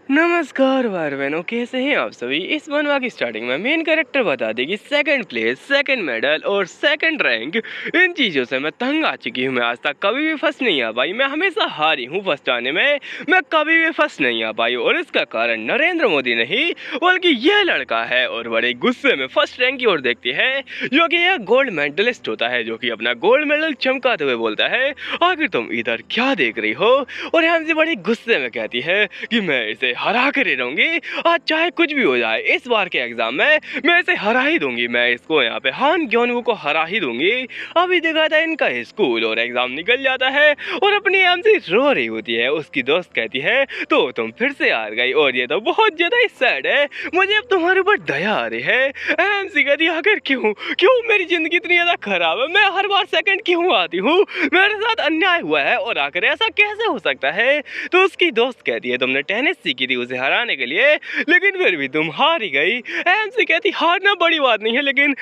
नमस्कार भाई बहनों, कैसे हैं आप सभी। इस मनवा की स्टार्टिंग में मेन कैरेक्टर बता देगी सेकंड प्लेस, सेकंड मेडल और सेकंड रैंक। इन चीज़ों से मैं तंग आ चुकी हूँ। मैं आज तक कभी भी फर्स्ट नहीं आ पाई। मैं हमेशा हारी हूँ फर्स्ट आने में। मैं कभी भी फर्स्ट नहीं आ पाई और इसका कारण नरेंद्र मोदी नहीं बल्कि यह लड़का है। और बड़े गुस्से में फर्स्ट रैंक की ओर देखती है, जो कि यह गोल्ड मेडलिस्ट होता है, जो कि अपना गोल्ड मेडल चमकाते हुए बोलता है, आखिर तुम इधर क्या देख रही हो। और हमसे बड़ी गुस्से में कहती है कि मैं इसे हरा कर ही रहूंगी, आज चाहे कुछ भी हो जाए। इस बार के एग्जाम में मैं इसे हरा ही दूंगी। मैं इसको यहाँ पे हान ग्योनवू को हरा ही दूंगी। अभी देखा था इनका स्कूल और एग्जाम निकल जाता है और अपनी आम से रो रही होती है। उसकी दोस्त कहती है तो तुम फिर से हार गई और ये तो बहुत ज्यादा सैड है। मुझे अब तुम्हारे ऊपर दया आ रही है। एमसी कहती आखिर क्यों क्यों मेरी जिंदगी इतनी ज्यादा खराब है। मैं हर बार सेकंड क्यों आती हूँ। मेरे साथ अन्याय हुआ है और आखिर ऐसा कैसे हो सकता है। तो उसकी दोस्त कहती है तुमने टेनिस सीखी थी उसे हराने के लिए, लेकिन फिर भी तुम हार ही गई। एमसी कहती हारना बड़ी बात नहीं है, लेकिन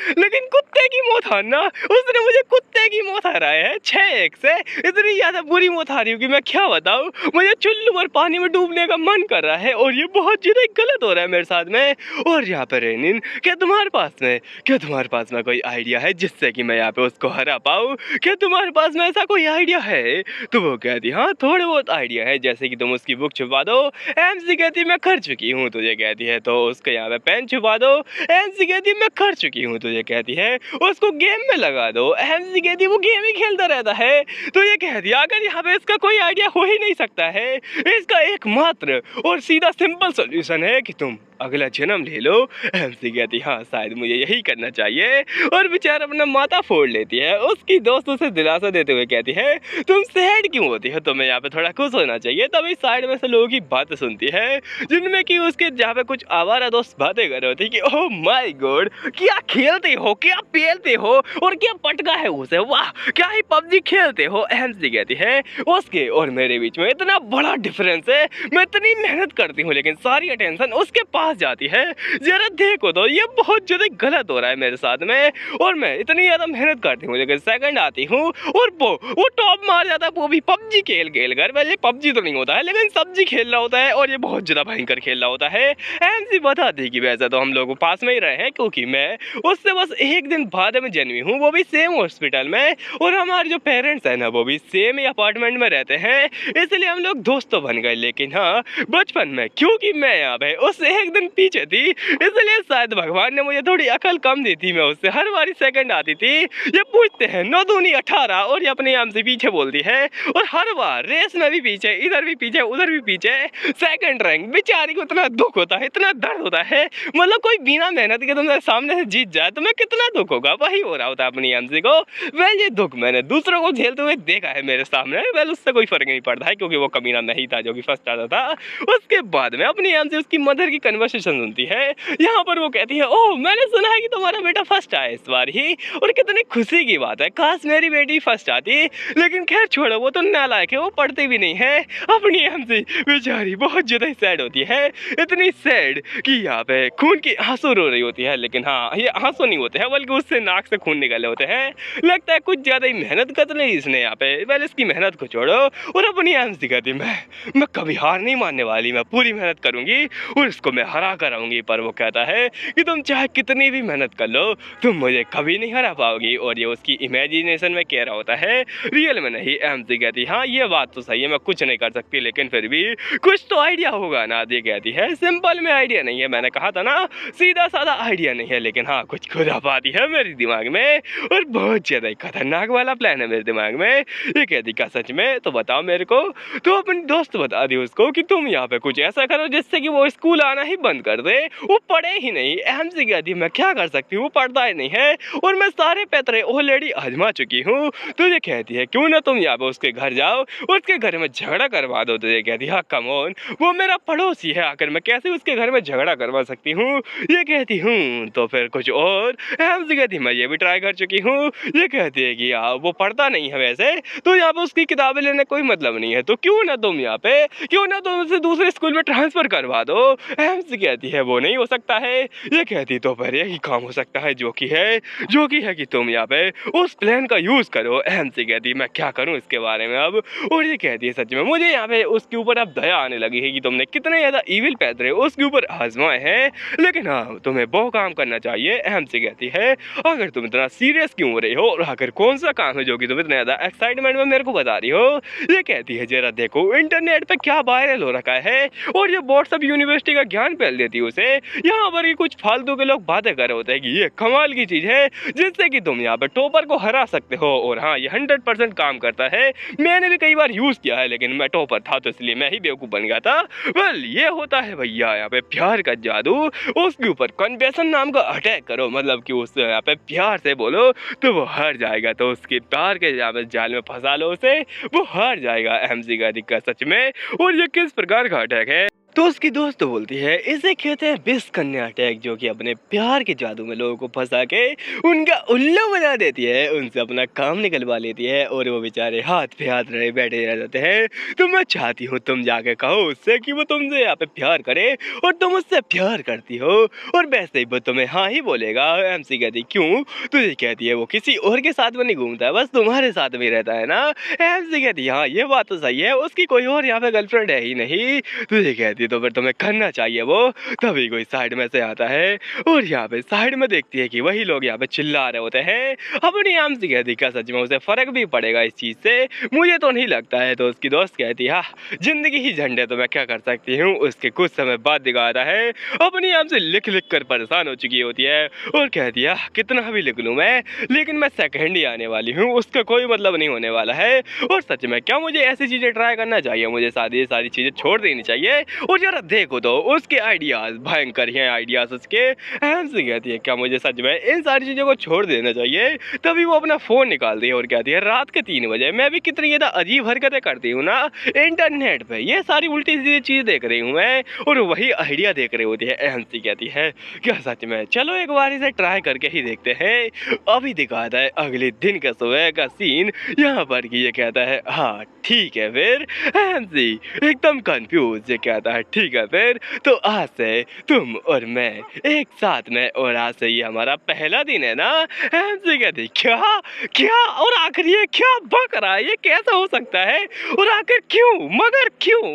कुत्ते की मौत हारना। उसने मुझे कुत्ते की मौत हराया है 6-1 से। इतनी ज्यादा बुरी मौत हारी हूँ कि मैं क्या बताऊँ। मुझे चुल्लू पर पानी में डूबने का मन कर रहा है और ये बहुत ज्यादा गलत हो रहा है मेरे साथ में। और यहाँ पर रेनिन, क्या तुम्हारे पास में कोई आइडिया है जिससे कि मैं यहाँ पे उसको हरा पाऊँ। क्या तुम्हारे पास में ऐसा कोई आइडिया है। तो वो कहती हाँ थोड़े बहुत आइडिया है, जैसे कि तुम उसकी बुक छुपा दो। एमसी कहती मैं कर चुकी हूँ तुझे कहती है तो उसके यहाँ पे पेन छुपा दो। एमसी कहती मैं कर चुकी हूँ तुझे कहती है उसको गेम में लगा दो। एमसी कहती वो गेम ही खेलता रहता है। तो ये कहती अगर यहाँ पे इसका कोई आइडिया हो ही नहीं सकता है, इसका एकमात्र और सीधा सिंपल सोल्यूशन है कि तुम अगला जन्म ले लो। एमसी कहती हाँ शायद मुझे यही करना चाहिए और बेचारा अपना माथा फोड़ लेती है। उसकी दोस्त उसे दिलासा देते हुए कहती है तुम सैड क्यों होती हो, तुम्हें यहाँ पे थोड़ा खुश होना चाहिए। तभी साइड में से लोगों की बातें सुनती है, जिनमें कि उसके जहाँ पे कुछ आवारा दोस्त बातें कर रहे होते कि ओह माय गॉड क्या खेलते हो, क्या पेलते हो और क्या पटका है उसे, वाह क्या ही पबजी खेलते हो। एमसी कहती है उसके और मेरे बीच में इतना बड़ा डिफरेंस है। मैं इतनी मेहनत करती हूँ लेकिन सारी अटेंशन उसके पास जाती है। जरा देखो तो ये बहुत ज्यादा गलत हो रहा है मेरे साथ में। और मैं इतनी ज्यादा मेहनत करती हूँ लेकिन सेकंड आती हूँ और वो टॉप मार जाता है, वो भी पबजी खेल कर। पहले पबजी तो नहीं होता है लेकिन सब्जी खेल रहा होता है और ये बहुत ज्यादा भयंकर खेल रहा होता है। एमसी बताती कि वैसे तो हम लोग पास में ही रहे हैं, क्योंकि मैं उससे बस एक दिन बाद में जन्मी हूँ, वो भी सेम हॉस्पिटल में। और हमारे जो पेरेंट्स हैं ना वो भी सेम ही अपार्टमेंट में रहते हैं, इसलिए हम लोग दोस्त तो बन गए। लेकिन हाँ बचपन में क्योंकि मैं यहाँ पे उससे एक दिन पीछे थी, इसलिए शायद भगवान ने मुझे थोड़ी अकल कम दी थी। मैं उससे हर बारी सेकंड आती थी। ये पूछते हैं 9 दूनी 18 और ये अपने आम से पीछे बोलती है और हर बार रेस में भी पीछे, इधर भी पीछे उधर भी पीछे, सेकंड रैंक। बेचारी को इतना दुख होता है, इतना दर्द होता है। मतलब कोई बिना मेहनत के तुम्हारे सामने से जीत जाए तो मैं कितना दुख होगा, वही हो रहा होता है अपनी एमसी को। वेल ये दुख मैंने दूसरों को झेलते हुए देखा है मेरे सामने। वेल उससे कोई फर्क नहीं पड़ता है क्योंकि वो कमीना नहीं था जो कि फर्स्ट आता था। उसके बाद में अपनी एमसी उसकी मदर की कन्वर्सेशन सुनती है। यहाँ पर वो कहती है ओह मैंने सुना है कि तुम्हारा बेटा फर्स्ट आया इस बार ही, और कितनी खुशी की बात है, काश मेरी बेटी फर्स्ट आती। लेकिन खैर छोड़ो, वो तो नालायक है, वो पढ़ती भी नहीं है। अपनी एमसी बेचारी बहुत ज्यादा सैड होती है, इतनी सैड कि यहाँ पे खून की आंसू रो रही होती है। लेकिन हाँ ये आंसू नहीं होते हैं बल्कि उससे नाक से खून निकले होते हैं। लगता है कुछ ज्यादा ही मेहनत कर ली इसने यहाँ पे। पहले इसकी मेहनत को छोड़ो और अपनी एमसी कहती मैं कभी हार नहीं मानने वाली, मैं पूरी मेहनत करूंगी और इसको मैं हरा कर आऊंगी। पर वो कहता है कि तुम चाहे कितनी भी मेहनत कर लो तुम मुझे कभी नहीं हरा पाओगी। और ये उसकी इमेजिनेशन में कह रहा होता है, रियल में नहीं। एमसी कहती हाँ ये बात तो सही है, मैं कुछ नहीं कर सकती लेकिन फिर भी कुछ तो आइडिया होगा ना। ये कहती है सिंपल में आइडिया नहीं है, मैंने कहा था ना सीधा साधा आइडिया नहीं है, लेकिन हाँ कुछ खुरापाती है मेरे दिमाग में और बहुत ज्यादा खतरनाक वाला प्लान है मेरे दिमाग में। ये कहती क्या सच में, तो बताओ मेरे को। तो अपनी दोस्त बता दी उसको कि तुम यहाँ पे कुछ ऐसा करो जिससे कि वो स्कूल आना ही बंद कर दे, वो पढ़े ही नहीं। एमसी कहती मैं क्या कर सकती हूँ, वो पढ़ता ही नहीं है और मैं सारे पैतरे ऑलरेडी आजमा चुकी हूँ। तो ये कहती है क्यों ना तुम यहाँ पे उसके घर जाओ और उसके घर में झगड़ा करवा दो। तो ये कहती है हाँ कम ऑन, वो मेरा पड़ोसी है, आकर मैं कैसे उसके घर में झगड़ा करवा सकती हूँ। ये कहती हूँ तो फिर कुछ और। एमसी कहती मैं ये भी ट्राई कर चुकी हूँ। ये कहती है कि यार वो पढ़ता नहीं है वैसे, तो यहाँ पे उसकी किताबें लेने कोई मतलब नहीं है, तो क्यों ना तुम यहाँ पे, क्यों ना तुम उसे दूसरे स्कूल में ट्रांसफर करवा दो। एमसी से कहती है वो नहीं हो सकता है। ये कहती तो पर यही काम हो सकता है जो कि है कि तुम यहाँ पे उस प्लान का यूज करो। एम से कहती है मैं क्या करूँ इसके बारे में अब। और ये कहती है सच में मुझे यहाँ पे उसके ऊपर अब दया आने लगी है कि तुमने कितने ज्यादा इविल पैतरे उसके ऊपर आजमाए हैं, लेकिन हाँ तुम्हें वो काम करना चाहिए। एम से कहती है अगर तुम इतना सीरियस क्यों हो रही हो और आखिर कौन सा काम है जो कि तुम इतना ज्यादा एक्साइटमेंट में मेरे को बता रही हो। ये कहती है जरा देखो इंटरनेट पे क्या वायरल हो रखा है और ये व्हाट्सएप यूनिवर्सिटी का ज्ञान फैल देती है उसे। यहाँ पर कुछ फालतू के लोग बातें कर रहे होते हैं कि ये कमाल की चीज है जिससे कि तुम यहाँ पे टॉपर को हरा सकते हो। और हाँ ये 100% काम करता है, मैंने भी कई बार यूज किया है, लेकिन मैं टॉपर था तो इसलिए मैं ही बेवकूफ बन गया था। वेल ये होता है भैया यहाँ पे प्यार का जादू। उसके ऊपर कन्फेशन नाम का अटैक करो, मतलब कि उस यहाँ पे प्यार से बोलो तो वो हार जाएगा। तो उसके प्यार के यहाँ पे जाल में फंसा लो उसे, वो हार जाएगा। एमसी का दिक्कत सच में। और ये किस प्रकार का अटैक है तो उसकी दोस्त बोलती है इसे कहते हैं विष कन्या अटैक, जो कि अपने प्यार के जादू में लोगों को फंसा के उनका उल्लू बना देती है, उनसे अपना काम निकलवा लेती है और वो बेचारे हाथ पे हाथ रहे बैठे रह जाते हैं। तो मैं चाहती हूँ तुम जाके कहो उससे कि वो तुमसे यहाँ पे प्यार करे और तुम उससे प्यार करती हो, और वैसे ही वो तुम्हें हाँ ही बोलेगा। एमसी कहती क्यों, तो ये कहती है वो किसी और के साथ में नहीं घूमता है, बस तुम्हारे साथ में रहता है ना। एमसी कहती हाँ ये बात तो सही है, उसकी कोई और यहाँ पे गर्लफ्रेंड है ही नहीं। तो ये कहती तो फिर तुम्हें करना चाहिए वो। तभी कोई साइड में से आता है और यहाँ पे साइड में देखती है कि वही लोग यहाँ पे चिल्ला रहे होते हैं। अपनी आम से कहती क्या सच में उसे फर्क भी पड़ेगा इस चीज से, मुझे तो नहीं लगता है। तो उसकी दोस्त कहती हाँ जिंदगी ही झंड है तो मैं क्या कर सकती हूँ। उसके कुछ समय बाद दिखाता है अपनी आम से लिख लिख कर परेशान हो चुकी होती है और कहती है कितना भी लिख लूँ मैं, लेकिन मैं सेकेंड ही आने वाली हूँ, उसका कोई मतलब नहीं होने वाला है। और सच में क्या मुझे ऐसी चीजें ट्राई करना चाहिए, मुझे सारी चीजें छोड़ देनी चाहिए। और जरा देखो तो उसके आइडियाज भयंकर हैं आइडियाज उसके। से कहती है क्या मुझे सच में इन सारी चीजों को छोड़ देना चाहिए। तभी वो अपना फोन निकालती है और कहती है रात के 3 बजे मैं भी कितनी ज्यादा अजीब हरकतें करती हूँ ना इंटरनेट पे, ये सारी उल्टी सीधी चीज देख रही हूँ मैं, और वही आइडिया देख रही होती है। एमसी कहती है क्या सच में, चलो एक बार इसे ट्राई करके ही देखते हैं। अभी दिखाता है अगले दिन का सुबह का सीन। यहाँ पर ये कहता है हाँ ठीक है फिर। एमसी एकदम कंफ्यूज ये कहता है ठीक है फिर, तो आज से तुम और मैं एक साथ में, और आज से ये हमारा पहला दिन है ना। एमसी कहती क्या क्या, और आखिर ये क्या बक रहा है, ये कैसा हो सकता है, और आखिर क्यों, मगर क्यों।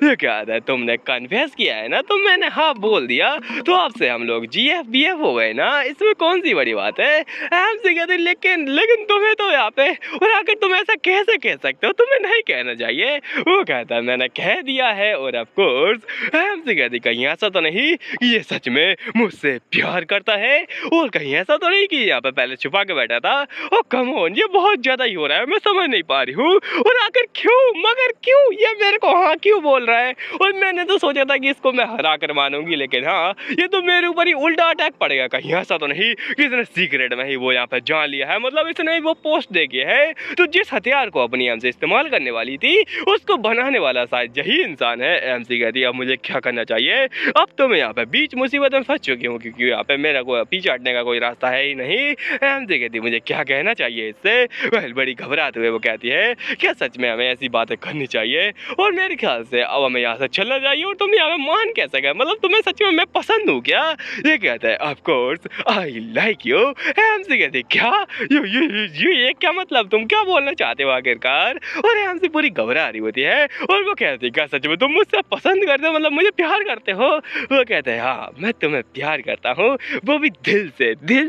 ये कहता है तुमने कन्फेस किया है ना, तो मैंने हाँ बोल दिया, तो आपसे हम लोग जीएफ बीएफ हो गए ना, इसमें कौन सी बड़ी बात है। एमसी कहती लेकिन तुम्हें तो यहाँ पे, और आखिर तुम ऐसा कैसे कह सकते हो, तुम्हें नहीं कहना चाहिए। वो कहता है मैंने कह दिया है, और ऑफ कोर्स एमसी कहती कहीं ऐसा तो नहीं कि ये सच में मुझसे प्यार करता है, और कहीं ऐसा तो नहीं कि यहाँ पे पहले छुपा के बैठा था। ओ कम ऑन, ये बहुत ज्यादा ही हो रहा है, मैं समझ नहीं पा रही हूँ, और आखिर क्यों, मगर क्यों ये मेरे को हाँ क्यों बोल रहा है। और मैंने तो सोचा था कि इसको मैं हरा कर मानूंगी, लेकिन हाँ ये तो मेरे ऊपर ही उल्टा अटैक पड़ेगा। कहीं ऐसा तो नहीं कि इसने सीक्रेट में ही वो यहाँ पे जान लिया है, मतलब इसने वो पोस्ट देखी है, तो जिस हथियार को अपनी एम से इस्तेमाल करने वाली थी उसको बनाने वाला शायद यही इंसान है। एमसी कहती है अब मुझे क्या करना चाहिए, अब तो मैं यहाँ पे बीच मुसीबत में फंस चुकी हूँ, क्योंकि यहाँ पे मेरा कोई पीछे हटने का कोई रास्ता है ही नहीं। एमसी कहती मुझे क्या कहना चाहिए इससे। वह बड़ी घबराते हुए वो कहती है क्या सच में हमें ऐसी बातें करनी चाहिए, और मेरे ख्याल से अब हमें यहाँ से चलना चाहिए, और तुम यहाँ पे मान कैसे गए, मतलब तुम्हें सच में मैं पसंद हूँ क्या। ये कहता है of course I like you. MC कहती क्या ये क्या मतलब, तुम क्या बोलना चाहते हो आखिरकार। और एमसी पूरी घबरा रही होती है और वो कहती क्या सच में तुम मुझसे पसंद करते हो, मतलब मुझे प्यार करते हो। वो कहते हैं हाँ मैं तुम्हें प्यार करता हूँ, वो भी दिल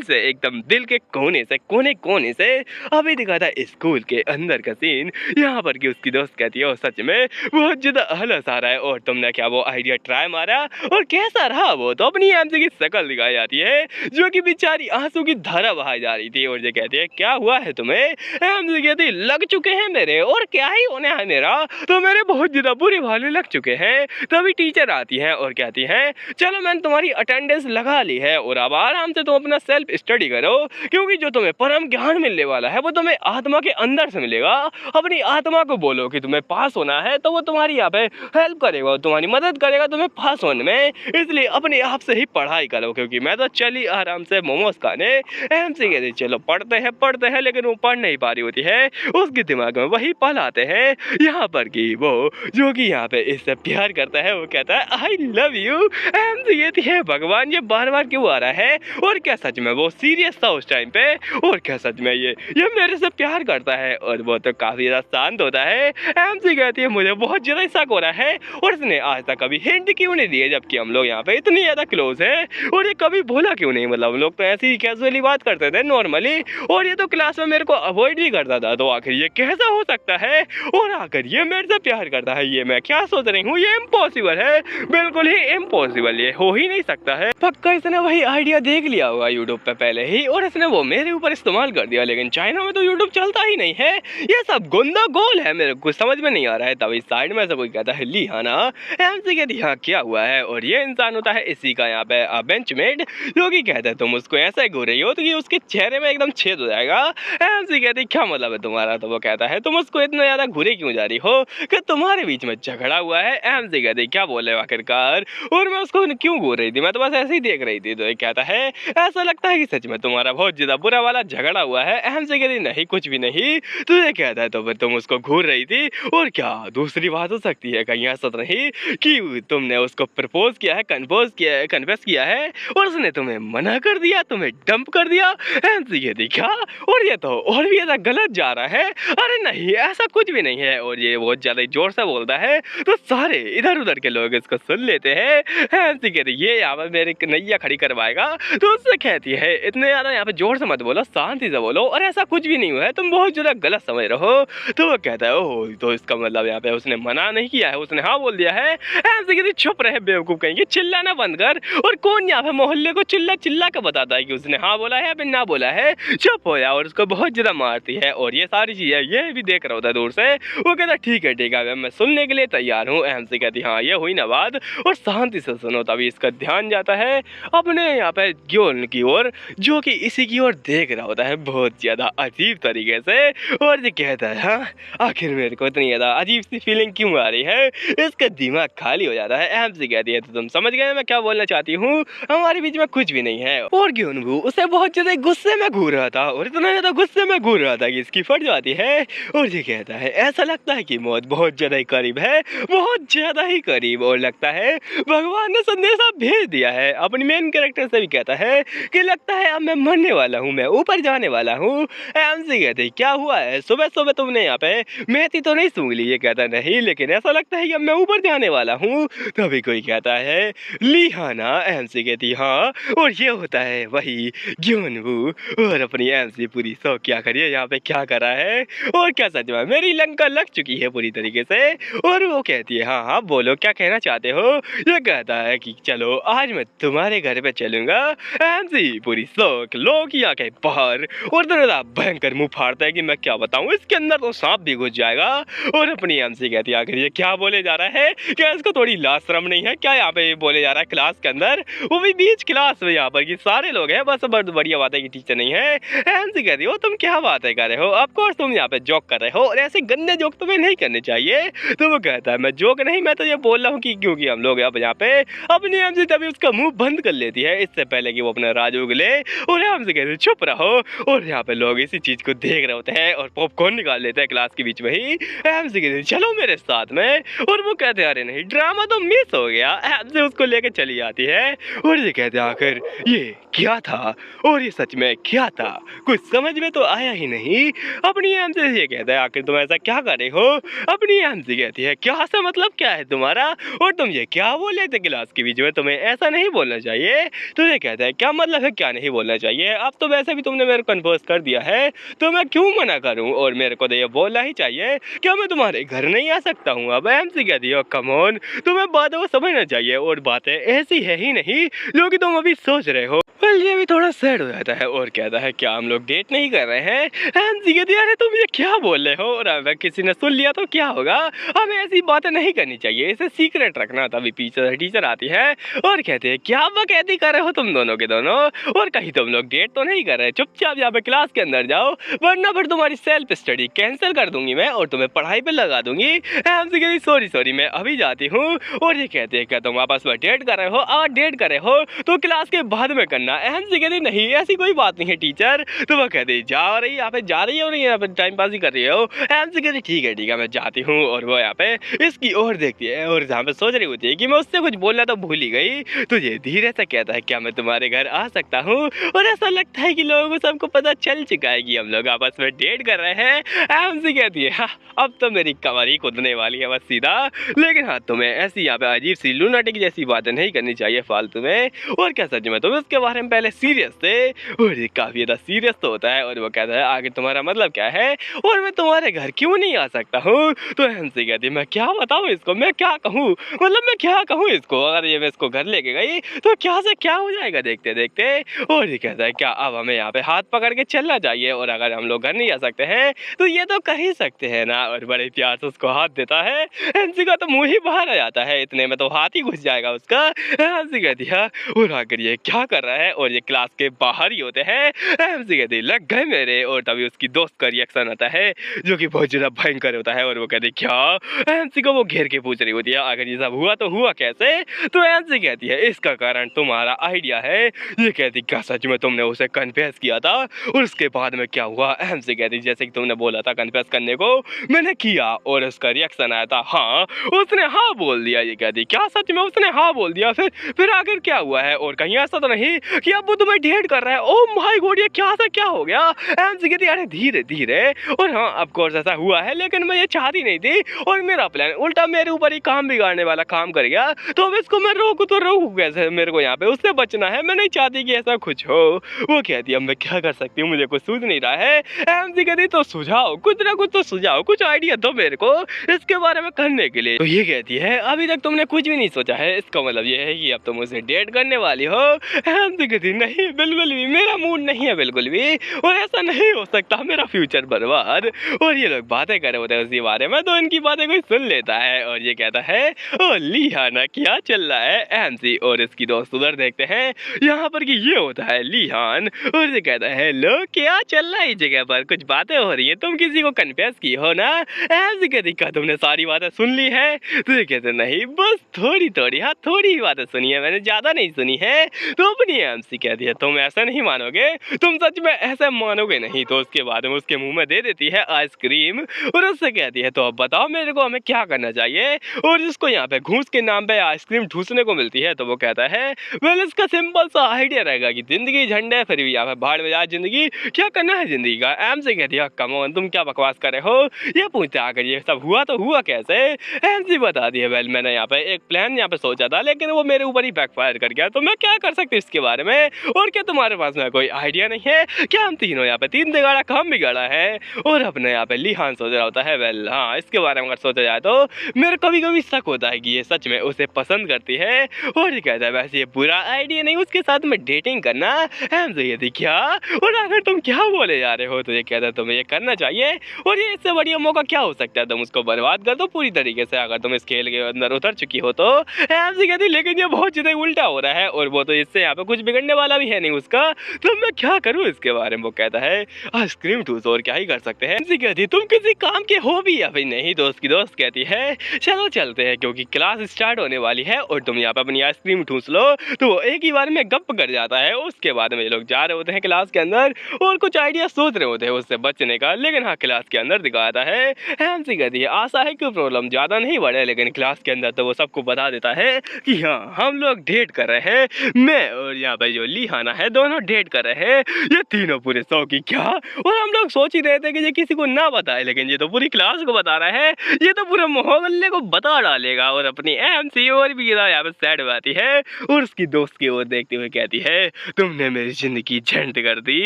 से एकदम दिल के कोने से। अभी दिखाता है स्कूल के अंदर का सीन। यहाँ पर की उसकी दोस्त कहती है सच में बहुत ज्यादा हलस आ रहा है, और तुमने क्या वो आइडिया ट्राई मारा, और कैसा रहा। वो तो अपनी एमसी की शक्ल दिखाई जाती है जो कि बेचारी आंसू की धारा बहाई जा रही थी, और ये कहती है क्या हुआ है तुम्हें। एमसी कहती लग चुके हैं मेरे, और क्या ही होने है मेरा, तो मेरे बहुत ज्यादा बुरे वाले लग चुके हैं। तभी टीचर आती है और कहती है चलो मैंने तुम्हारी अटेंडेंस लगा ली है, और अब आराम से तुम अपना सेल्फ स्टडी करो, क्योंकि जो तुम्हें परम ज्ञान मिलने वाला है वो तुम्हें आत्मा के अंदर से मिलेगा। अपनी आत्मा को बोलो कि तुम्हें पास होना है, तो वो तुम्हारी यहाँ पे हेल्प करेगा, तुम्हारी मदद करेगा तुम्हें पास होने में। इसलिए अपने आप से ही पढ़ाई करो, क्योंकि मैं तो चली आराम से मोमोज खाने। एमसी कहती चलो पढ़ते हैं, लेकिन वो पढ़ नहीं पा रही होती है, उसके दिमाग में वही पल आते हैं यहाँ पर कि वो जो कि यहाँ पे इससे प्यार करता करता है, वो कहता है आई लव यू। एमसी कहती है भगवान ये बार बार क्यों आ रहा है, और क्या सच में वो सीरियस था उस टाइम पे, और क्या सच में ये मेरे से प्यार करता है, और वो तो काफी ज्यादा शांत होता है। एमसी कहती है मुझे बहुत ज्यादा शक हो रहा है, और इसने आज तक कभी हिंट क्यों नहीं दिए, जबकि हम लोग यहाँ पे इतनी ज्यादा क्लोज है, और ये कभी बोला क्यों नहीं, मतलब हम लोग तो ऐसे ही कैजुअली बात करते थे नॉर्मली, और ये तो क्लास में मेरे को अवॉइड भी करता था, तो आखिर ये कैसा हो सकता है, और आखिर ये मेरे से प्यार करता है, ये मैं क्या सोच रही हूँ, ये इम्पॉसिबल है, बिल्कुल ही इम्पॉसिबल, ये हो ही नहीं सकता है। पक्का इसने वही आइडिया देख लिया होगा यूट्यूब पे पहले ही, और इसने वो मेरे ऊपर इस्तेमाल कर दिया, लेकिन चाइना में तो यूट्यूब चलता ही नहीं है, ये सब गुंदा गोल है, मेरे को समझ में नहीं आ रहा है। तभी साइड में से कोई कहता है लिहाना। एमसी कहती है क्या हुआ है, और ये इंसान होता है इसी का यहाँ पे बेंचमेट, जो कि कहता है तुम उसको ऐसे घूर रही हो तो कि उसके चेहरे में एकदम छेद हो जाएगा। एमसी कहती क्या मतलब है तुम्हारा, तो वो कहता है तुम उसको इतना ज्यादा घूरे क्यों जा रही हो, कि तुम्हारे बीच में झगड़ा हुआ है। एमसी कहती क्या बोले आखिरकार, और मैं उसको क्यों घूर रही थी, मैं तो बस ऐसे ही देख रही थी। तो ये कहता है ऐसा लगता है कि सच में तुम्हारा बहुत ज्यादा बुरा वाला झगड़ा हुआ है। एमसी कहती नहीं कुछ भी नहीं। तो ये कहता है तो फिर तुम उसको घूर रही थी, और क्या दूसरी बात हो सकती है, कहीं ऐसा तो नहीं कि तुमने उसको प्रपोज किया है, कन्फेस किया है, और उसने तुम्हें मना कर दिया, तुम्हें डंप कर दिया। एमसी कहती क्या, और ये तो और भी ऐसा गलत जा रहा है, अरे नहीं ऐसा कुछ भी नहीं है, और ये बहुत ज्यादा जोर से बोलता है, तो सारे इधर उधर के लोग इसको सुन लेते हैं। एमसी कहती ये यहाँ पर मेरी नैया खड़ी करवाएगा, तो उससे कहती है इतने ज्यादा यहाँ पे जोर से मत बोलो, शांति से बोलो, और ऐसा कुछ भी नहीं हुआ है, तुम बहुत ज्यादा गलत समझ रहे हो। तो वो कहता है ओह, तो इसका मतलब यहाँ पे उसने मना नहीं किया है, उसने हाँ बोल दिया है। एमसी कहती चुप रहे बेवकूफ कहेंगे, चिल्लाना बंद कर, और कौन यहाँ पे मोहल्ले को चिल्ला चिल्ला के बताता है कि उसने हाँ बोला है या फिर ना बोला है, चुप हो जा, और उसको बहुत ज्यादा मारती है। और ये सारी चीजें ये भी देख रहा होता है दूर से, वो कहता ठीक है मैं सुनने के लिए तैयार हूँ। एमसी कहती हाँ ये हुई ना बात, और शांति से सुनो। तभी इसका ध्यान जाता है अपने यहाँ पे ग्योन की ओर, जो कि इसी की ओर देख रहा होता है बहुत ज्यादा अजीब तरीके से, और ये कहता है हाँ आखिर मेरे को इतनी ज्यादा अजीब सी फीलिंग क्यों आ रही है, इसका दिमाग खाली हो जाता है। एमसी कहती है तो तुम समझ गए मैं क्या बोलना चाहती हूँ, हमारे बीच में कुछ भी नहीं है। और ग्योनवू उसे बहुत ज्यादा गुस्से में घूर रहा था, और इतना ज्यादा गुस्से में घूर रहा था कि इसकी फट जाती है। और ये कहता है ऐसा लगता है कि मौत बहुत ज्यादा ही करीब है, बहुत ज्यादा ही करीब, और लगता है भगवान ने संदेशा भेज दिया है। अपनी मेन कैरेक्टर से भी कहता है कि लगता है अब मैं मरने वाला हूँ, मैं ऊपर जाने वाला हूँ। एमसी कहते क्या हुआ है, सुबह सुबह तुमने यहाँ पे मेथी तो नहीं सूंघ ली। ये कहता नहीं, लेकिन ऐसा लगता है कि अब मैं ऊपर जाने वाला हूँ। तभी कोई कहता है लिहाना। एमसी कहती हाँ, और ये होता है वही ग्योनवू, और अपनी एमसी पूरी सो क्या करिए यहाँ पे क्या करा है, और क्या सच में मेरी लंका लग चुकी है पूरी तरीके से। और वो कहती है हाँ हाँ बोलो क्या कहना चाहते हो। ये कहता है कि चलो आज मैं तुम्हारे घर पे चलूंगा। एमसी पूरी शौक लोग यहाँ के बाहर, और इतना भयंकर मुंह फाड़ता है कि मैं क्या बताऊं, इसके अंदर तो सांप भी घुस जाएगा। और अपनी एमसी कहती है आखिर ये क्या बोले जा रहा है, क्या इसको थोड़ी लाज शर्म नहीं है, क्या यहाँ पे बोले जा रहा है क्लास के अंदर, वो भी बीच क्लास में यहाँ पर कि सारे लोग हैं, बस बढ़िया बात है कि टीचर नहीं है। एमसी कहती हो तुम क्या बातें कर रहे हो, ऑफकोर्स तुम यहाँ पे जोक कर रहे हो, और ऐसे गंदे जोक तुम्हें नहीं करने चाहिए। तो वो कहता है मैं जोक नहीं, मैं तो ये बोल रहा हूँ कि क्योंकि हम लोग अब यहाँ पे अपनी एमसी तभी उसका मुंह बंद कर लेती है इससे पहले कि वो अपना राज उगले। और एमसी कहते चुप रहो, और यहाँ पे लोग इसी चीज को देख रहे होते हैं और पॉपकॉर्न निकाल लेते हैं क्लास के बीच में ही। एमसी कहते चलो मेरे साथ में, और वो कहते अरे नहीं ड्रामा तो मिस हो गया। एमसी उसको लेके चली आती है, और ये कहते आखिर ये क्या था, और ये सच में क्या था, कुछ समझ में तो आया ही नहीं। अपनी एमसी से ये कहता है आखिर तुम ऐसा क्या कर रहे हो। अपनी एमसी कहती है क्या सा मतलब क्या है तुम्हारा, और तुम ये क्या बोले थे क्लास के बीच में, तुम्हें ऐसा नहीं बोलना चाहिए। तो ये कहता है क्या मतलब है क्या नहीं बोलना चाहिए, अब तो वैसे भी तुमने मेरे को कन्फर्स कर दिया है, तो मैं क्यों मना करूं, और मेरे को तो ये बोलना ही चाहिए क्या मैं तुम्हारे घर नहीं आ सकता हूँ। अब एमसी कहती है कम ऑन, तुम्हें बातों को समझना चाहिए, और बातें ऐसी है ही नहीं जो कि तुम अभी सोच रहे हो। ये भी थोड़ा सैड हो जाता है और कहता है क्या हम लोग डेट नहीं कर रहे हैं। एमसी कहती है अरे तुम ये क्या बोल रहे हो, और अगर किसी ने सुन लिया तो क्या होगा, हमें ऐसी बातें नहीं करनी चाहिए, इसे सीक्रेट रखना। तभी पीछे टीचर आती है और कहते हैं क्या बकैती कर रहे हो तुम दोनों के दोनों, और कहीं तुम लोग डेट तो नहीं कर रहे, चुपचाप यहाँ पे क्लास के अंदर जाओ, वरना फिर तुम्हारी सेल्फ स्टडी कैंसिल कर दूंगी मैं और तुम्हें पढ़ाई पे लगा दूंगी। एमसी कहती सॉरी मैं अभी जाती हूँ। और ये कहते हैं क्या तुम आपस में डेट कर रहे हो, अगर डेट कर रहे हो तो क्लास के बाद में करना। एमसी कहती नहीं ऐसी कोई बात नहीं है टीचर। तो वो कहते जा रही यहाँ पे जा रही है और यहाँ पे टाइम पास ही कर रही हो। एमसी कहती ठीक है मैं जाती हूँ। और वो यहाँ पे इसकी ओर देखती है और जहाँ पे सोच रही होती है कि मैं उससे कुछ बोलना तो भूल ही गई, तो ये धीरे से कहता है क्या मैं तुम्हारे घर आ सकता हूँ। और ऐसा लगता है कि लोगों को सबको पता चल चुका है कि हम लोग आपस में डेट कर रहे हैं। एमसी कहती है हाँ, अब तो मेरी कमर ही कुदने वाली है बस सीधा। लेकिन हाँ, तुम्हें ऐसी यहाँ पे अजीब सी लूनाटिक जैसी बातें नहीं करनी चाहिए फालतू में। और क्या सच में तुम इसके बारे में पहले सीरियस थे? और ये काफी ज्यादा सीरियस तो होता है और वो कहता है आगे तुम्हारा मतलब क्या है और मैं तुम्हारे घर क्यों नहीं आ सकता हूँ। तो एमसी कहती है मैं क्या बताऊँ इसको, मैं क्या कहूँ, मतलब मैं क्या कहूँ इसको, अगर ये मैं इसको घर लेके गई तो क्या से क्या हो जाएगा देखते देखते। और ये कहता है क्या अब हमें यहाँ पे हाथ पकड़ के चलना चाहिए और अगर हम लोग घर नहीं आ सकते हैं तो ये तो कर ही सकते हैं ना। और बड़े प्यार से उसको हाथ देता है। एमसी का तो मुंह ही बाहर आ जाता है, इतने में तो हाथ ही घुस जाएगा उसका। एमसी कहती है और आकर ये क्या कर रहा है, और ये क्लास के बाहर ही होते हैं। एमसी कहती लग गए मेरे। और तभी उसकी दोस्त का रिएक्शन आता है जो कि बहुत ज्यादा भयंकर होता है और वो कहती क्या, एमसी को वो घेर के पूछ रही होती है अगर ये सब हुआ तो हुआ कैसे। तो एमसी कहती है इसका कारण तुम्हारा आइडिया है। ये कहती क्या सच में तुमने उसे कन्फेस किया था और उसके बाद में क्या हुआ। एमसी कहती जैसे कि तुमने बोला था कन्फेस करने को मैंने किया। और उसका रिएक्शन आया था हाँ, उसने हाँ बोल दिया। ये कहती क्या सच में उसने हाँ बोल दिया, फिर आखिर क्या हुआ है और कहीं ऐसा तो नहीं कि अब वो तुम्हें डेट कर रहा है। ओ माय गॉड, ये क्या सा क्या हो गया। एमसी कहती अरे धीरे धीरे, और हाँ ऑफ कोर्स ऐसा हुआ है लेकिन मैं ये चाहती नहीं थी और मेरा प्लान उल्टा मेरे ऊपर ही काम बिगाड़ने वाला काम कर गया। तो अब इसको मैं रोकूं तो रोकूं कैसे, मेरे को यहाँ पे उससे बचना है, मैं नहीं चाहती कि ऐसा कुछ हो। वो कहती है मैं क्या कर सकती हूँ, मुझे कुछ सूझ नहीं रहा है। एमसी कहती तो सुझाव, कुछ ना कुछ तो सुझाव, कुछ आइडिया दो मेरे को इसके बारे में करने के लिए। तो ये कहती है अभी तक तुमने कुछ भी नहीं सोचा है, इसका मतलब ये है कि अब तुम उसे डेट करने वाली हो। एमसी कहती नहीं बिल्कुल भी, मेरा मूड नहीं है बिल्कुल भी, और ऐसा नहीं हो सकता, मेरा फ्यूचर बर्बाद। और ये लोग बातें कर रहे होते हैं उसी बारे में, तो इनकी बातें कोई सुन लेता है और ये कहता है ओ लिहाना क्या चल रहा है। एमसी और इसकी दोस्त उधर देखते हैं यहाँ पर कि ये होता है लिहान, और ये कहता है लो क्या चल रहा है इस जगह पर, कुछ बातें हो रही है, तुम किसी को कन्फेस की हो ना। एमसी कहती क्या तुमने सारी बातें सुन ली है। तो ये कहते नहीं बस थोड़ी थोड़ी, हाँ थोड़ी ही बातें सुनी है मैंने, ज्यादा नहीं सुनी है। तो अपनी एमसी कहती है तुम ऐसा नहीं मानोगे, तुम सच में ऐसा मानोगे नहीं। तो उसके बाद में उसके मुंह में दे देती है आइसक्रीम और उससे कहती है तो अब बताओ मेरे को हमें क्या करना चाहिए। और जिसको यहाँ पे घूस के नाम पे आइसक्रीम ठूसने को मिलती है तो वो कहता है वेल इसका सिंपल सा आइडिया रहेगा कि जिंदगी झंडे फिर भी यहाँ पे भाड़ में जाए जिंदगी, क्या करना है जिंदगी का। एमसी कहती है कम ऑन तुम क्या बकवास कर रहे हो, ये पूछते आकर ये सब हुआ तो हुआ कैसे। एमसी बता दी है वेल मैंने यहाँ पे एक प्लान यहाँ पे सोचा था लेकिन वो मेरे ऊपर ही बैकफायर कर गया, तो मैं क्या कर सकती हूँ इसके बारे में। और क्या तुम्हारे पास में कोई आइडिया नहीं है क्या, हम तीनों यहाँ पे तीन तिगाड़ा काम बिगाड़ा है। और अपने यहाँ पे लिहान सोच रहा होता है वेल हाँ इसके बारे में अगर सोचा जाए तो मेरे कभी कभी शक होता है कि ये सच में उसे पसंद करती है। और ये कहता है वैसे ये बुरा आइडिया नहीं उसके साथ में डेटिंग करना। एमसी ये थी क्या, और अगर तुम क्या बोले जा रहे हो। तो ये कहता है तुम्हें ये करना चाहिए और ये इससे बढ़िया मौका क्या हो सकता है, तुम उसको बर्बाद कर दो पूरी तरीके से अगर तुम इस खेल के अंदर उतर चुकी हो तो। एमसी कहती लेकिन ये बहुत ज्यादा उल्टा हो रहा है और वो तो इससे यहाँ पे कुछ बिगड़ने वाला भी है नहीं उसका, तो मैं क्या करूँ इसके बारे में। वो कहता है आइसक्रीम ठूस और क्या ही कर सकते हैं। एमसी कहती तुम किसी काम के हो भी या फिर नहीं। दोस्त की दोस्त कहती है चलो चलते हैं क्योंकि क्लास स्टार्ट होने वाली है और तुम यहाँ पे अपनी आइसक्रीम ठूस लो। तो वो एक ही बार में गप कर जाता है। उसके बाद में ये लोग जा रहे होते हैं क्लास के अंदर और कुछ आइडिया सोच रहे होते हैं उससे बचने का, लेकिन हाँ क्लास के अंदर दिखाता है। एमसी कहती है आशा है कि प्रॉब्लम ज्यादा नहीं बढ़े, लेकिन क्लास के अंदर तो वो सबको बता देता है कि हाँ हम लोग डेट कर रहे हैं, मैं और यहाँ पे जो लिहाना है दोनों डेट कर रहे हैं। ये तीनों पूरे सौ की क्या, और हम लोग सोच ही रहे थे कि ये किसी को ना बताए, लेकिन ये तो पूरी क्लास को बता रहा है, ये तो पूरे मोहल्ले को बता डालेगा। और अपनी एमसी और भी यहाँ पे सैड बाती है और उसकी दोस्त की ओर देखते हुए कहती है तुमने मेरी जिंदगी झंड कर दी।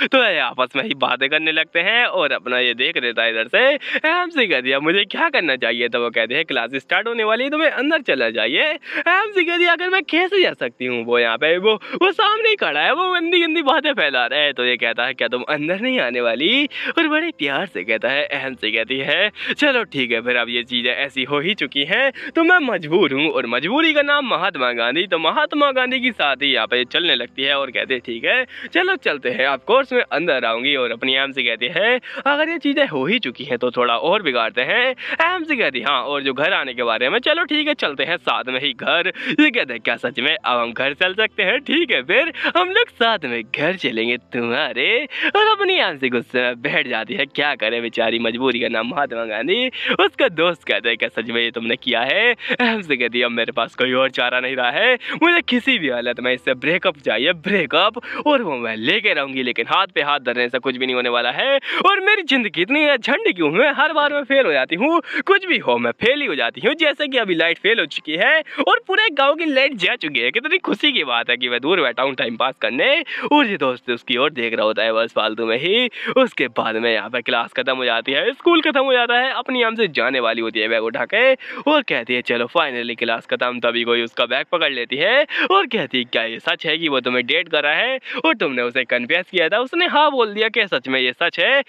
तो ये आपस में ही बातें करने लगते हैं और अपना ये देख लेता है इधर से। एमसी कह दिया मुझे क्या करना चाहिए, तो वो कहते हैं क्लास स्टार्ट होने वाली है तुम्हें अंदर चला जाइए। एमसी कह दिया अगर मैं कैसे जा सकती हूँ, वो यहाँ पे वो सामने ही खड़ा है, वो गंदी गंदी बातें फैला रहा है। तो ये कहता है क्या तुम अंदर नहीं आने वाली, और बड़े प्यार से कहता है। एमसी कहती है चलो ठीक है फिर अब ये चीजें ऐसी हो ही चुकी हैं तो मैं मजबूर हूँ, और मजबूरी का नाम महात्मा गांधी। तो महात्मा गांधी की साथ ही यहाँ पे चलने लगती है और कहते हैं ठीक है चलो चलते हैं, ऑफ कोर्स मैं अंदर आऊंगी। और अपनी एमसी कहती है अगर ये चीजें हो ही चुकी हैं तो थोड़ा और बिगाड़ते हैं। एमसी कहती हाँ और जो घर आने के बारे में, चलो ठीक है चलते हैं साथ में ही घर। ये कहते हैं क्या सच में अब हम घर चल सकते हैं, ठीक है फिर हम लोग साथ में घर चलेंगे तुम्हारे। और अपनी एमसी गुस्से में बैठ जाती है, क्या करे बेचारी, मजबूरी का नाम महात्मा गांधी। उसका दोस्त कहता है क्या सच में ये तुमने किया है। हमसे कहती है अब मेरे पास कोई और चारा नहीं रहा है, मुझे किसी भी हालत में इससे ब्रेकअप चाहिए, ब्रेकअप, और वो मैं लेके रहूंगी, लेकिन हाथ पे हाथ धरने से कुछ भी नहीं होने वाला है। और मेरी जिंदगी इतनी है झंड क्यों, मैं हर बार मैं फेल हो जाती हूँ, कुछ भी हो मैं फेल ही हो जाती हूँ। जैसे कि अभी लाइट फेल हो चुकी है और पूरे गाँव की लाइट जा चुकी है। कितनी खुशी की बात है कि मैं दूर बैठा हूँ टाइम पास करने और ये दोस्त उसकी ओर देख रहा होता है बस फालतू में ही। उसके बाद में यहाँ पे क्लास खत्म हो जाती है, स्कूल खत्म हो जाता है, अपनी हम से जाने वाली होती है बैग उठा के और कहती है चलो फाइनली क्लास खत्म। तभी कोई उसका बैग पकड़ लेती है और कहती है क्या ये सच है कि वो तुम्हें डेट कर रहा है और तुमने उसे कन्फेस किया था? उसने हाँ बोल दिया। क्या सच में ये सच है?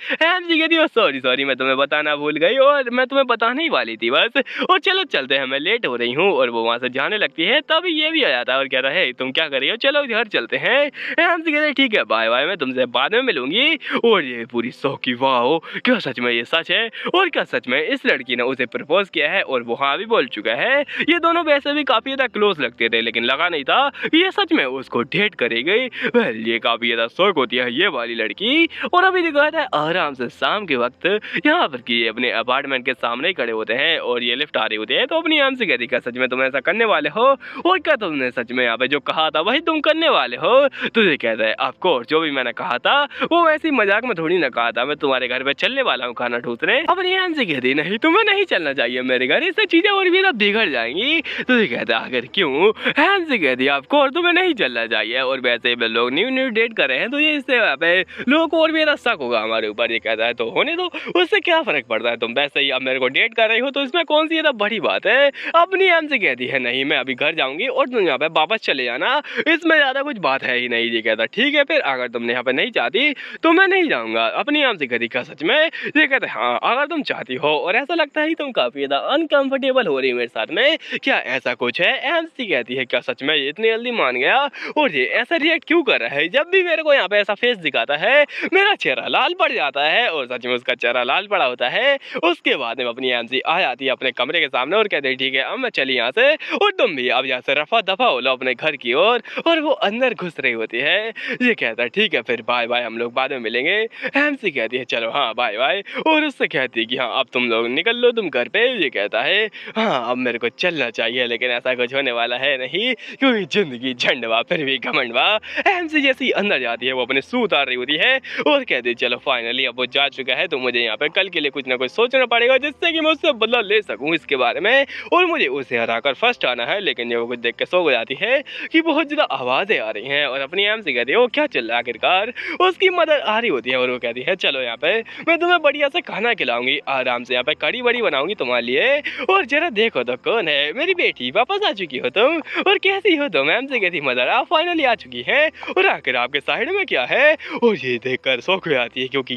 जी कहती है सॉरी सॉरी मैं तुम्हें बताना भूल गई और मैं तुम्हें बताने ही वाली थी बस, और चलो चलते हैं मैं लेट हो रही हूँ। और वो वहाँ से जाने लगती है तभी ये भी आ जाता है और कहता है तुम क्या कर रही हो, चलो घर चलते हैं। जी कहते हैं ठीक है बाय बाय, मैं तुमसे बाद में मिलूंगी। और ये पूरी शौक की वाह क्या सच में ये सच है, और क्या सच में इस लड़की ने उसे प्रपोज किया है और वो हाँ भी बोल चुका है। ये दोनों वैसे भी काफी ज्यादा क्लोज लगते थे लेकिन लगा नहीं था ये सच में उसको डेट करेगी। वेल ये काफी ज्यादा शौक होती है ये वाली लड़की। और अभी दिखाता है आराम से शाम के वक्त यहाँ पर कि अपने अपार्टमेंट के सामने ही खड़े होते हैं और ये लिफ्ट आ रही होती है। तो अपनी आम से कहती क्या सच में तुम ऐसा करने वाले हो, और क्या तुमने सच में यहाँ पे जो कहा था वही तुम करने वाले हो? तो ये कहता है ऑफ कोर्स जो भी मैंने कहा था वो वैसे ही मजाक में थोड़ी ना कहा था, मैं तुम्हारे घर पे चलने वाला हूँ खाना ठूसने। अपनी आम से कहती नहीं तुम्हें नहीं चलना चाहिए मेरे घर, इससे चीजें और भी बिगड़ जाएंगी। तो ये कहता है आखिर क्यों? हैम से कहती है ऑफ कोर्स तुम्हें नहीं चलना चाहिए, और वैसे भी लोग न्यू डेट कर रहे हैं तो ये इससे यहाँ पे लोगों को और भी ज्यादा शक होगा हमारे ऊपर। ये कहता है तो होने दो, उससे क्या फर्क पड़ता है, तुम वैसे ही अब मेरे को डेट कर रही हो तो इसमें कौन सी ज्यादा बड़ी बात है? अपनी आम से कहती है नहीं मैं अभी घर जाऊंगी और तुम यहाँ पे वापस चले जाना, इसमें ज्यादा कुछ बात है ही नहीं। ये कहता ठीक है फिर अगर तुमने यहाँ पे नहीं चाहती तो मैं नहीं जाऊंगा। अपनी आम से कहती क्या सच में? ये कहते हाँ अगर तुम चाहती हो और ऐसा लगता है तुम काफी ज्यादा अनकंफर्टेबल हो रही हो मेरे साथ में, क्या ऐसा कुछ है? एमसी कहती है क्या सच में ये इतनी जल्दी मान गया, और ये ऐसा रिएक्ट क्यों कर रहा है? जब भी मेरे को यहाँ पे ऐसा फेस दिखाता है मेरा चेहरा लाल पड़ जाता है, और सच में उसका चेहरा लाल पड़ा होता है। उसके बाद में अपनी एमसी आ जाती है अपने कमरे के सामने और कहती है ठीक है अब मैं चली यहाँ से और तुम भी अब यहाँ से रफा दफा हो लो अपने घर की ओर। और वो अंदर घुस रही होती है। ये कहता है ठीक है फिर बाय बाय हम लोग बाद में मिलेंगे। एमसी कहती है चलो हाँ बाय बाय, और उससे कहती है कि हाँ अब तुम लोग निकल लो तुम घर पे। ये कहता है हाँ अब मेरे को चलना चाहिए लेकिन ऐसा कुछ होने वाला है नहीं क्योंकि जिंदगी झंडवा फिर भी घमंडवा। एमसी जैसी अंदर जाती है वो अपने सूट उतार रही होती है और कहती है चलो फाइनली अब वो जा चुका है तो मुझे यहाँ पे कल के लिए कुछ ना कुछ सोचना पड़ेगा जिससे कि मैं उससे बदला ले सकूँ इसके बारे में, और मुझे उसे हराकर फर्स्ट आना है। लेकिन जब वो कुछ देख के सो हो जाती है कि बहुत ज्यादा आवाजें आ रही हैं और अपनी एमसी कहती है वो क्या चल रहा है आखिरकार। उसकी मदर आ रही होती है और वो कहती है चलो यहाँ पे मैं तुम्हें बढ़िया से खाना खिलाऊंगी, आराम से यहाँ पे कड़ी बड़ी बनाऊंगी तुम्हारे लिए, और जरा देखो तो कौन है मेरी बेटी, वापस आ चुकी हो तुम, और कैसी हो तुम? एमसी कहती मदर आप फाइनली आ चुकी हैं और आखिर आपके साइड में क्या है? और ये देखकर शौक हो जाती है क्योंकि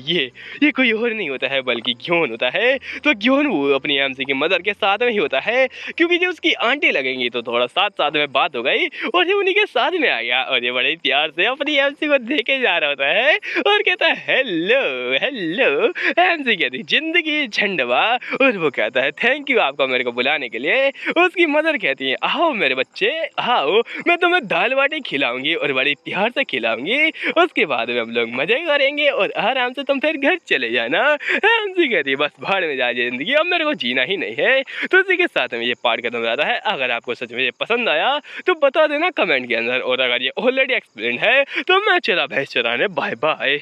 ये कोई और नहीं होता है बल्कि ग्योन होता है। तो ग्योन वो अपनी एमसी की मदर के साथ में ही होता है क्योंकि जो उसकी आंटी लगेंगी तो थोड़ा साथ साथ में बात हो गई और ये उन्हीं के साथ में आ गया, और ये बड़े प्यार से अपनी एमसी को देखे जा रहा होता है और कहता है हेलो हेलो। एमसी कहती जिंदगी झंडवा, और वो कहता है थैंक यू आपको मेरे को बुलाने के लिए। उसकी मदर कहती है आओ मेरे बच्चे आओ, मैं तुम्हें दाल बाटी खिलाऊंगी और बड़ी प्यार से खिलाऊंगी, उसके बाद में हम लोग मजे करेंगे और आराम से तुम फिर घर चले जाना। एमसी कहती है बस भाड़ में जा जिंदगी अब मेरे को जीना ही नहीं है। तो इसी के साथ में ये पार्ट खत्म हो जाता है। अगर आपको सच में ये पसंद आया तो बता देना कमेंट के अंदर, और अगर ये ऑलरेडी एक्सप्लेन है तो मैं चला भैंस चराने, बाय बाय।